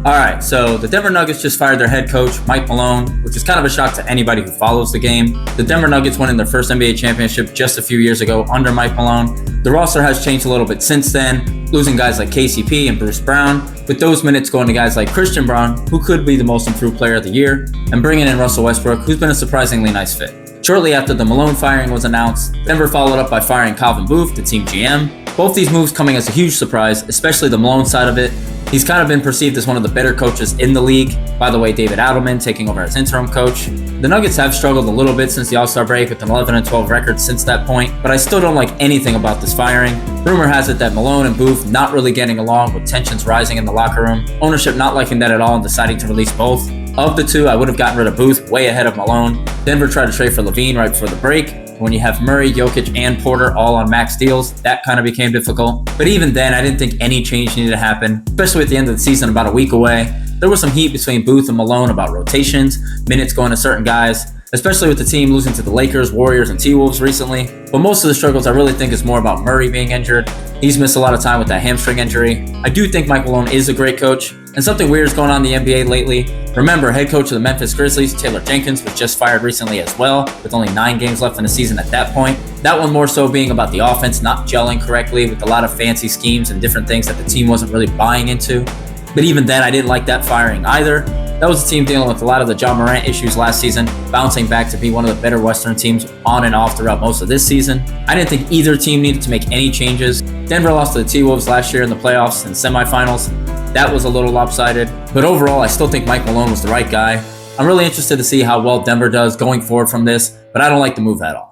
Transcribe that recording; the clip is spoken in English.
All right, so the Denver Nuggets just fired their head coach, Mike Malone, which is kind of a shock to anybody who follows the game. The Denver Nuggets won in their first NBA championship just a few years ago under Mike Malone. The roster has changed a little bit since then, losing guys like KCP and Bruce Brown, with those minutes going to guys like Christian Braun, who could be the most improved player of the year, and bringing in Russell Westbrook, who's been a surprisingly nice fit. Shortly after the Malone firing was announced, Denver followed up by firing Calvin Booth, the team GM. Both these moves coming as a huge surprise, especially the Malone side of it. He's kind of been perceived as one of the better coaches in the league. By the way, David Adelman taking over as interim coach. The Nuggets have struggled a little bit since the All-Star break with an 11-12 record since that point, but I still don't like anything about this firing. Rumor has it that Malone and Booth not really getting along, with tensions rising in the locker room. Ownership not liking that at all and deciding to release both. Of the two, I would have gotten rid of Booth way ahead of Malone. Denver tried to trade for Levine right before the break. When you have Murray, Jokic, and Porter all on max deals, that kind of became difficult. But even then, I didn't think any change needed to happen, especially at the end of the season about a week away. There was some heat between Booth and Malone about rotations, minutes going to certain guys, especially with the team losing to the Lakers, Warriors, and T-Wolves recently. But most of the struggles I really think is more about Murray being injured. He's missed a lot of time with that hamstring injury. I do think Mike Malone is a great coach, and something weird is going on in the NBA lately. Remember, head coach of the Memphis Grizzlies, Taylor Jenkins, was just fired recently as well, with only 9 games left in the season at that point. That one more so being about the offense not gelling correctly with a lot of fancy schemes and different things that the team wasn't really buying into. But even then, I didn't like that firing either. That was the team dealing with a lot of the John Morant issues last season, bouncing back to be one of the better Western teams on and off throughout most of this season. I didn't think either team needed to make any changes. Denver lost to the T-Wolves last year in the playoffs and semifinals. That was a little lopsided. But overall, I still think Mike Malone was the right guy. I'm really interested to see how well Denver does going forward from this, but I don't like the move at all.